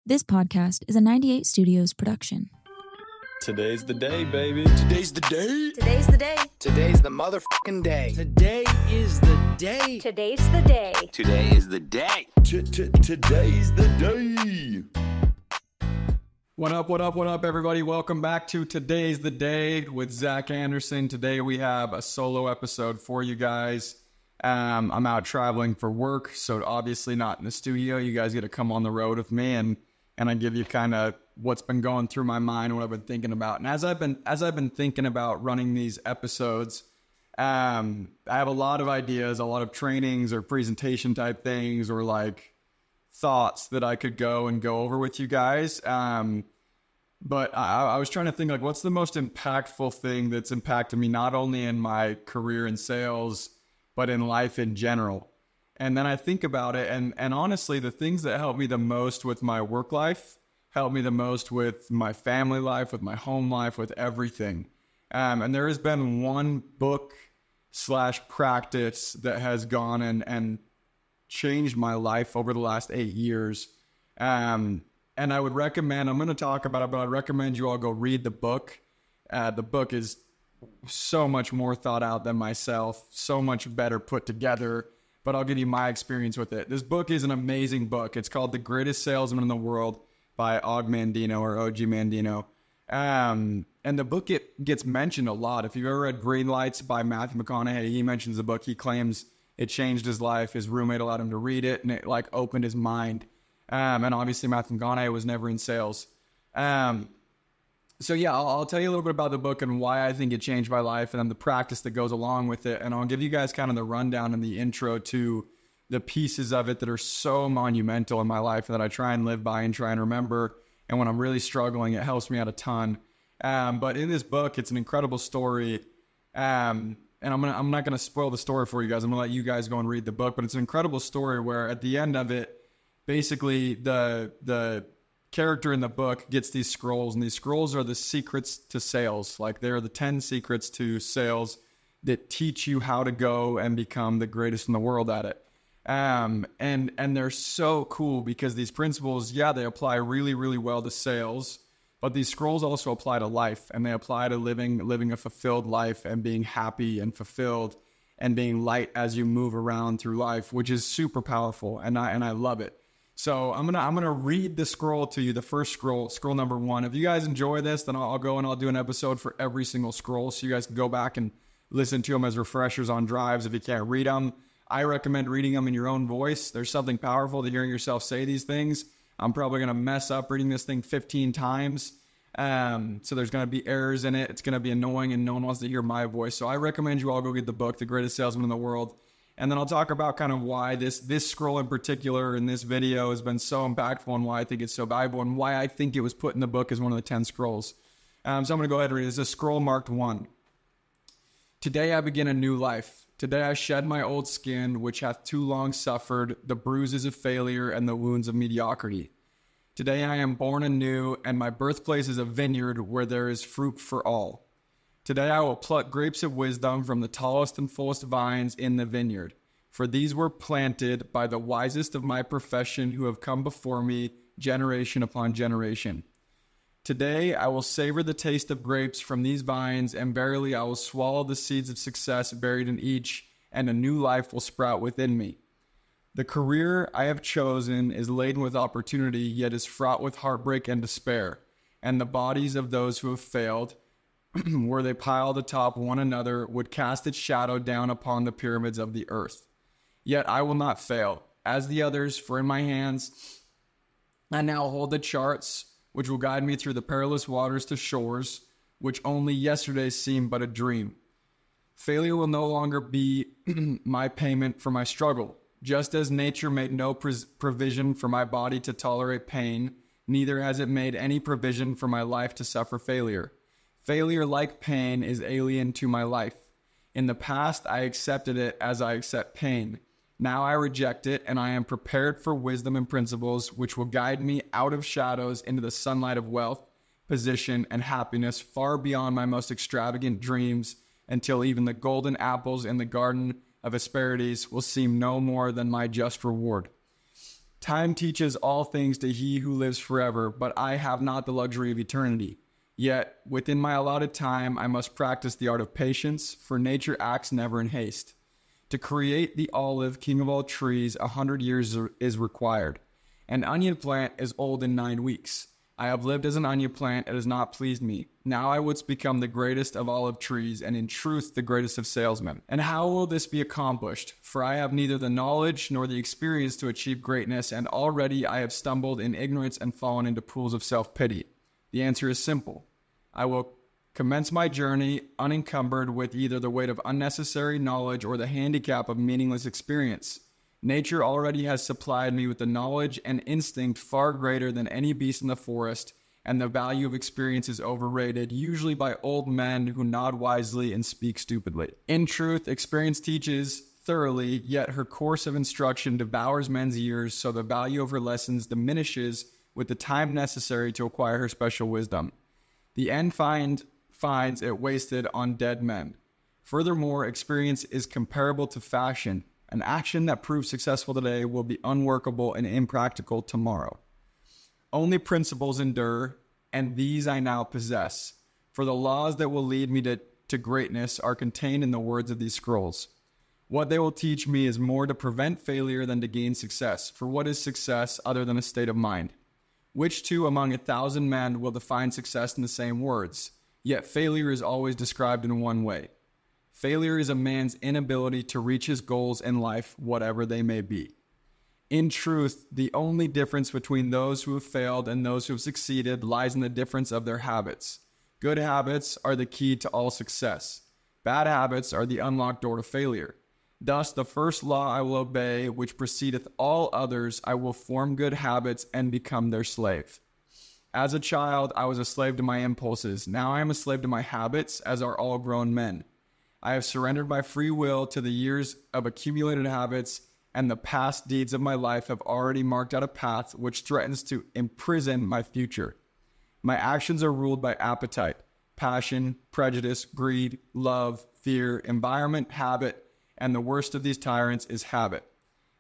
This podcast is a 98 Studios production. Today's the day, baby. Today's the day. Today's the day. Today's the motherfucking day. Today is the day. Today's the day. Today is the day. Today's the day. What up, everybody? Welcome back to Today's the Day with Zach Anderson. Today we have a solo episode for you guys. I'm out traveling for work, so obviously not in the studio. You guys get to come on the road with me, and I give you kind of what's been going through my mind, what I've been thinking about. And as I've been thinking about running these episodes, I have a lot of ideas, a lot of trainings or presentation type things, or like thoughts that I could go over with you guys. But I was trying to think, like, what's the most impactful thing that's impacted me, not only in my career in sales, but in life in general. And then I think about it, and honestly, the things that help me the most with my work life, help me the most with my family life, with my home life, with everything. And there has been one book / practice that has gone and changed my life over the last 8 years. And I would recommend, I'm going to talk about it, but I'd recommend you all go read the book. The book is so much more thought out than myself, so much better put together, but I'll give you my experience with it. This book is an amazing book. It's called The Greatest Salesman in the World by Og Mandino, or OG Mandino. And the book, it gets mentioned a lot. If you've ever read Green Lights by Matthew McConaughey, he mentions the book. He claims it changed his life. His roommate allowed him to read it, and it like opened his mind. And obviously Matthew McConaughey was never in sales. So yeah, I'll tell you a little bit about the book and why I think it changed my life, and then the practice that goes along with it. And I'll give you guys kind of the rundown and the intro to the pieces of it that are so monumental in my life that I try and live by and try and remember. And when I'm really struggling, it helps me out a ton. But in this book, it's an incredible story. And I'm not gonna spoil the story for you guys. I'm gonna let you guys go and read the book. But it's an incredible story where at the end of it, basically the character in the book gets these scrolls, and these scrolls are the secrets to sales. Like, they're the 10 secrets to sales that teach you how to go and become the greatest in the world at it. And they're so cool because these principles, yeah, they apply really, really well to sales, but these scrolls also apply to life, and they apply to living a fulfilled life and being happy and fulfilled and being light as you move around through life, which is super powerful. And I love it. So I'm gonna read the scroll to you, the first scroll number 1. If you guys enjoy this, then I'll go and I'll do an episode for every single scroll, so you guys can go back and listen to them as refreshers on drives if you can't read them. I recommend reading them in your own voice. There's something powerful to hearing yourself say these things. I'm probably gonna mess up reading this thing 15 times, so there's gonna be errors in it. It's gonna be annoying, and no one wants to hear my voice. So I recommend you all go get the book, The Greatest Salesman in the World. And then I'll talk about kind of why this scroll in particular in this video has been so impactful, and why I think it's so valuable, and why I think it was put in the book as one of the 10 scrolls. So I'm going to go ahead and read it. It's a scroll marked 1. Today I begin a new life. Today I shed my old skin, which hath too long suffered the bruises of failure and the wounds of mediocrity. Today I am born anew, and my birthplace is a vineyard where there is fruit for all. Today I will pluck grapes of wisdom from the tallest and fullest vines in the vineyard, for these were planted by the wisest of my profession who have come before me generation upon generation. Today I will savor the taste of grapes from these vines, and verily I will swallow the seeds of success buried in each, and a new life will sprout within me. The career I have chosen is laden with opportunity, yet is fraught with heartbreak and despair, and the bodies of those who have failed, were they piled atop one another, would cast its shadow down upon the pyramids of the earth. Yet I will not fail, as the others, for in my hands I now hold the charts, which will guide me through the perilous waters to shores, which only yesterday seemed but a dream. Failure will no longer be my payment for my struggle. Just as nature made no provision for my body to tolerate pain, neither has it made any provision for my life to suffer failure. Failure, like pain, is alien to my life. In the past, I accepted it as I accept pain. Now I reject it, and I am prepared for wisdom and principles which will guide me out of shadows into the sunlight of wealth, position, and happiness far beyond my most extravagant dreams, until even the golden apples in the garden of Hesperides will seem no more than my just reward. Time teaches all things to he who lives forever, but I have not the luxury of eternity. Yet, within my allotted time, I must practice the art of patience, for nature acts never in haste. To create the olive, king of all trees, 100 years is required. An onion plant is old in 9 weeks. I have lived as an onion plant, it has not pleased me. Now I would become the greatest of olive trees, and in truth the greatest of salesmen. And how will this be accomplished? For I have neither the knowledge nor the experience to achieve greatness, and already I have stumbled in ignorance and fallen into pools of self-pity. The answer is simple. I will commence my journey unencumbered with either the weight of unnecessary knowledge or the handicap of meaningless experience. Nature already has supplied me with the knowledge and instinct far greater than any beast in the forest, and the value of experience is overrated, usually by old men who nod wisely and speak stupidly. In truth, experience teaches thoroughly, yet her course of instruction devours men's years, so the value of her lessons diminishes with the time necessary to acquire her special wisdom. The end finds it wasted on dead men. Furthermore, experience is comparable to fashion. An action that proves successful today will be unworkable and impractical tomorrow. Only principles endure, and these I now possess. For the laws that will lead me to greatness are contained in the words of these scrolls. What they will teach me is more to prevent failure than to gain success. For what is success other than a state of mind? Which two among 1,000 men will define success in the same words? Yet failure is always described in one way. Failure is a man's inability to reach his goals in life, whatever they may be. In truth, the only difference between those who have failed and those who have succeeded lies in the difference of their habits. Good habits are the key to all success. Bad habits are the unlocked door to failure. Thus, the first law I will obey, which precedeth all others, I will form good habits and become their slave. As a child, I was a slave to my impulses. Now I am a slave to my habits, as are all grown men. I have surrendered my free will to the years of accumulated habits, and the past deeds of my life have already marked out a path which threatens to imprison my future. My actions are ruled by appetite, passion, prejudice, greed, love, fear, environment, habit, and the worst of these tyrants is habit.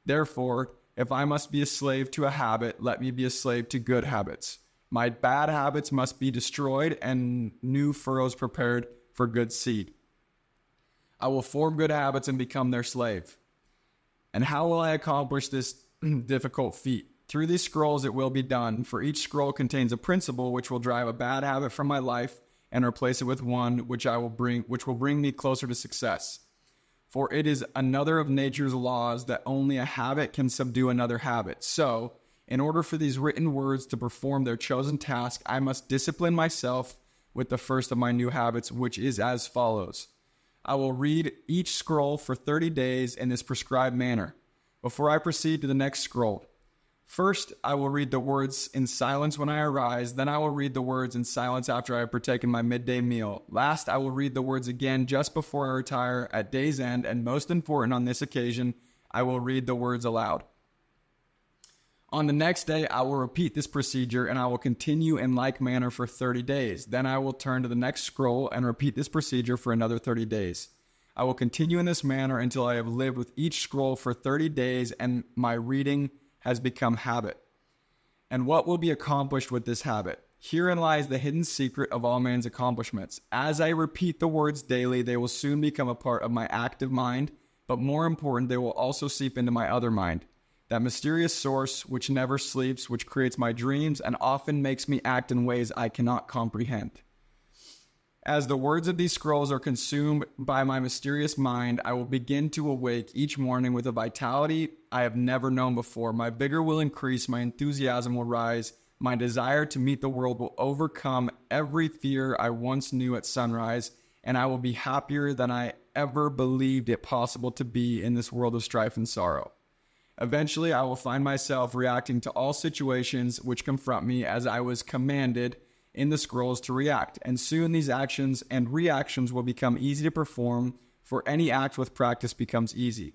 Therefore, if I must be a slave to a habit, let me be a slave to good habits. My bad habits must be destroyed and new furrows prepared for good seed. I will form good habits and become their slave. And how will I accomplish this difficult feat? Through these scrolls it will be done, for each scroll contains a principle which will drive a bad habit from my life and replace it with one which will bring me closer to success. For it is another of nature's laws that only a habit can subdue another habit. So, in order for these written words to perform their chosen task, I must discipline myself with the first of my new habits, which is as follows. I will read each scroll for 30 days in this prescribed manner, before I proceed to the next scroll. First, I will read the words in silence when I arise, then I will read the words in silence after I have partaken my midday meal. Last, I will read the words again just before I retire at day's end, and most important on this occasion, I will read the words aloud. On the next day, I will repeat this procedure, and I will continue in like manner for 30 days. Then I will turn to the next scroll and repeat this procedure for another 30 days. I will continue in this manner until I have lived with each scroll for 30 days and my reading has become habit. And what will be accomplished with this habit? Herein lies the hidden secret of all man's accomplishments. As I repeat the words daily, they will soon become a part of my active mind, but more important, they will also seep into my other mind. That mysterious source which never sleeps, which creates my dreams and often makes me act in ways I cannot comprehend. As the words of these scrolls are consumed by my mysterious mind, I will begin to awake each morning with a vitality I have never known before. My vigor will increase, my enthusiasm will rise, my desire to meet the world will overcome every fear I once knew at sunrise, and I will be happier than I ever believed it possible to be in this world of strife and sorrow. Eventually, I will find myself reacting to all situations which confront me as I was commanded in the scrolls to react, and soon these actions and reactions will become easy to perform, for any act with practice becomes easy.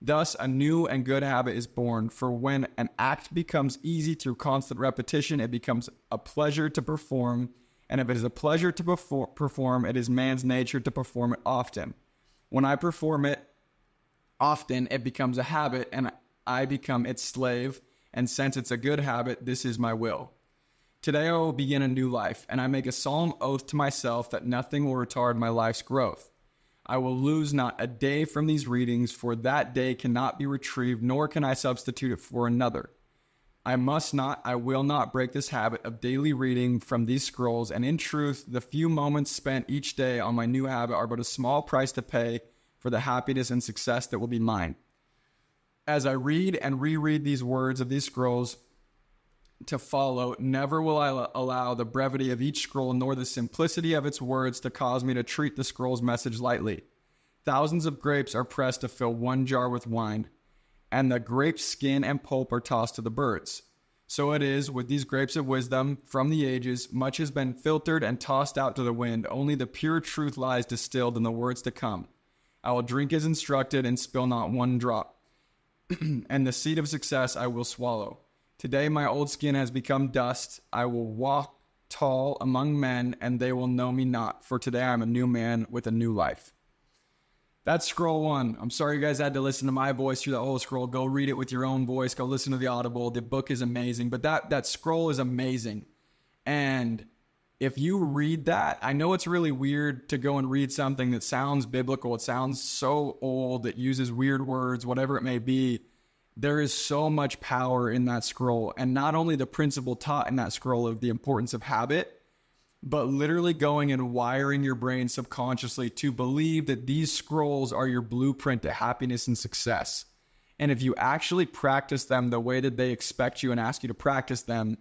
Thus, a new and good habit is born, for when an act becomes easy through constant repetition, it becomes a pleasure to perform, and if it is a pleasure to perform, it is man's nature to perform it often. When I perform it often, it becomes a habit, and I become its slave, and since it's a good habit, this is my will. Today I will begin a new life, and I make a solemn oath to myself that nothing will retard my life's growth. I will lose not a day from these readings, for that day cannot be retrieved, nor can I substitute it for another. I will not break this habit of daily reading from these scrolls, and in truth, the few moments spent each day on my new habit are but a small price to pay for the happiness and success that will be mine. As I read and reread these words of these scrolls to follow, never will I allow the brevity of each scroll nor the simplicity of its words to cause me to treat the scroll's message lightly. Thousands of grapes are pressed to fill one jar with wine, and the grape skin and pulp are tossed to the birds. So it is with these grapes of wisdom from the ages, much has been filtered and tossed out to the wind. Only the pure truth lies distilled in the words to come. I will drink as instructed and spill not one drop. And the seed of success I will swallow. Today my old skin has become dust. I will walk tall among men, and they will know me not. For today I am a new man with a new life. That's scroll 1. I'm sorry you guys had to listen to my voice through the whole scroll. Go read it with your own voice. Go listen to the Audible. The book is amazing. But that scroll is amazing. And if you read that, I know it's really weird to go and read something that sounds biblical. It sounds so old. It uses weird words, whatever it may be. There is so much power in that scroll. And not only the principle taught in that scroll of the importance of habit, but literally going and wiring your brain subconsciously to believe that these scrolls are your blueprint to happiness and success. And if you actually practice them the way that they expect you and ask you to practice them,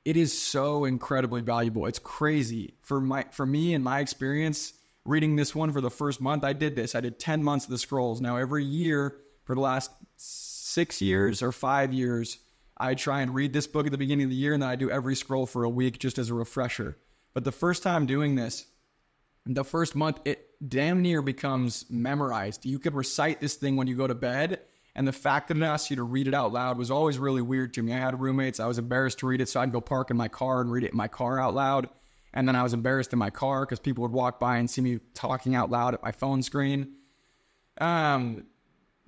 it is so incredibly valuable. It's crazy. For me, in my experience, reading this one for the first month, I did this. I did 10 months of the scrolls. Now, every year for the last 6 years or 5 years, I try and read this book at the beginning of the year, and then I do every scroll for a week just as a refresher. But the first time doing this, the first month, it damn near becomes memorized. You could recite this thing when you go to bed, and the fact that it asks you to read it out loud was always really weird to me. I had roommates. I was embarrassed to read it, so I'd go park in my car and read it in my car out loud. And then I was embarrassed in my car because people would walk by and see me talking out loud at my phone screen.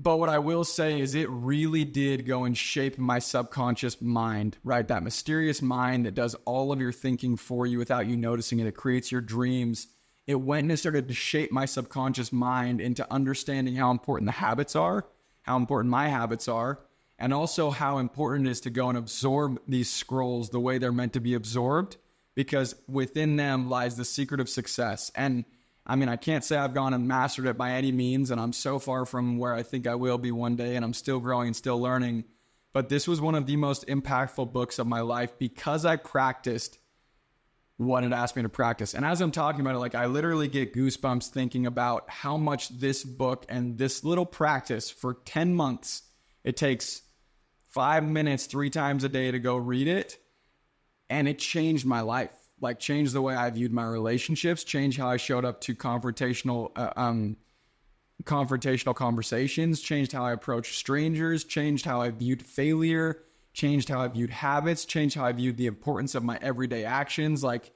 But what I will say is it really did go and shape my subconscious mind, right? That mysterious mind that does all of your thinking for you without you noticing it. It creates your dreams. It went and started to shape my subconscious mind into understanding how important the habits are, how important my habits are, and also how important it is to go and absorb these scrolls the way they're meant to be absorbed, because within them lies the secret of success. And I mean, I can't say I've gone and mastered it by any means, and I'm so far from where I think I will be one day, and I'm still growing and still learning. But this was one of the most impactful books of my life because I practiced what it asked me to practice. And as I'm talking about it, like I literally get goosebumps thinking about how much this book and this little practice for 10 months, it takes 5 minutes, 3 times a day to go read it. And it changed my life. Like changed the way I viewed my relationships, changed how I showed up to confrontational conversations, changed how I approached strangers, changed how I viewed failure, changed how I viewed habits, changed how I viewed the importance of my everyday actions. Like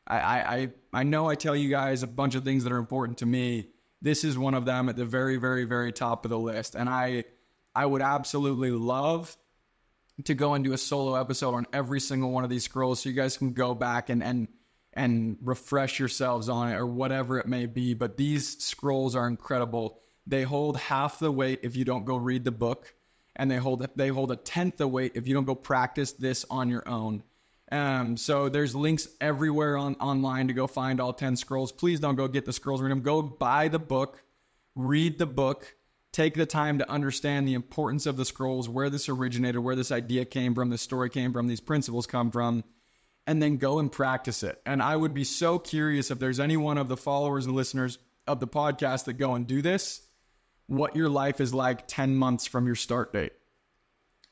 I know I tell you guys a bunch of things that are important to me. This is one of them at the very, very, very top of the list. And I would absolutely love to go and do a solo episode on every single one of these scrolls so you guys can go back and refresh yourselves on it or whatever it may be. But these scrolls are incredible. They hold half the weight if you don't go read the book, and they hold a tenth the weight if you don't go practice this on your own. So there's links everywhere online to go find all 10 scrolls. Please don't go get the scrolls, read them. Go buy the book, read the book. Take the time to understand the importance of the scrolls, where this originated, where this idea came from, this story came from, these principles come from, and then go and practice it. And I would be so curious if there's any one of the followers and listeners of the podcast that go and do this, what your life is like 10 months from your start date.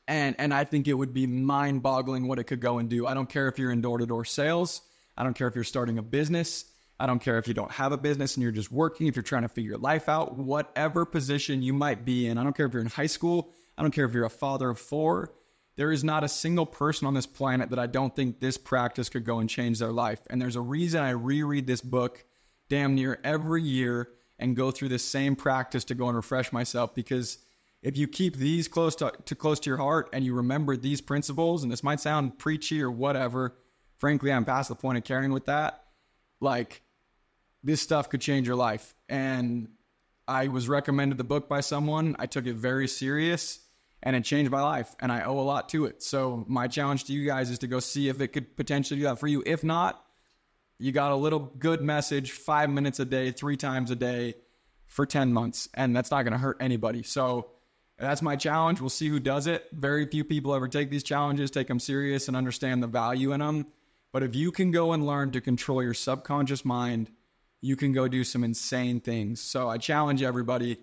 And I think it would be mind-boggling what it could go and do. I don't care if you're in door-to-door sales. I don't care if you're starting a business. I don't care if you don't have a business and you're just working, if you're trying to figure your life out, whatever position you might be in. I don't care if you're in high school. I don't care if you're a father of 4. There is not a single person on this planet that I don't think this practice could go and change their life. And there's a reason I reread this book damn near every year and go through this same practice to go and refresh myself, because if you keep these close to your heart and you remember these principles, and this might sound preachy or whatever, frankly, I'm past the point of caring with that. Like, this stuff could change your life. And I was recommended the book by someone. I took it very serious and it changed my life, and I owe a lot to it. So my challenge to you guys is to go see if it could potentially do that for you. If not, you got a little good message, 5 minutes a day, 3 times a day for 10 months. And that's not going to hurt anybody. So that's my challenge. We'll see who does it. Very few people ever take these challenges, take them serious, and understand the value in them. But if you can go and learn to control your subconscious mind, you can go do some insane things. So I challenge everybody,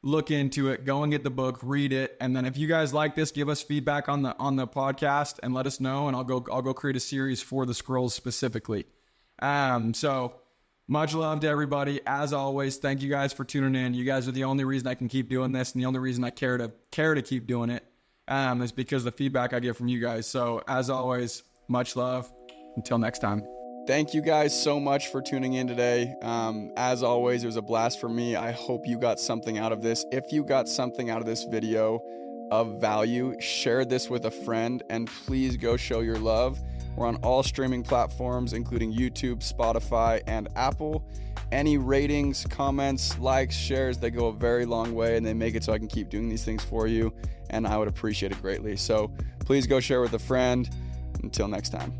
look into it, go and get the book, read it. And then if you guys like this, give us feedback on the podcast and let us know. And I'll go create a series for the scrolls specifically. So much love to everybody. As always, thank you guys for tuning in. You guys are the only reason I can keep doing this, and the only reason I care to keep doing it is because of the feedback I get from you guys. So as always, much love. Until next time. Thank you guys so much for tuning in today. As always, it was a blast for me. I hope you got something out of this. If you got something out of this video of value, share this with a friend, and please go show your love. We're on all streaming platforms, including YouTube, Spotify, and Apple. Any ratings, comments, likes, shares, they go a very long way, and they make it so I can keep doing these things for you, and I would appreciate it greatly. So please go share with a friend. Until next time.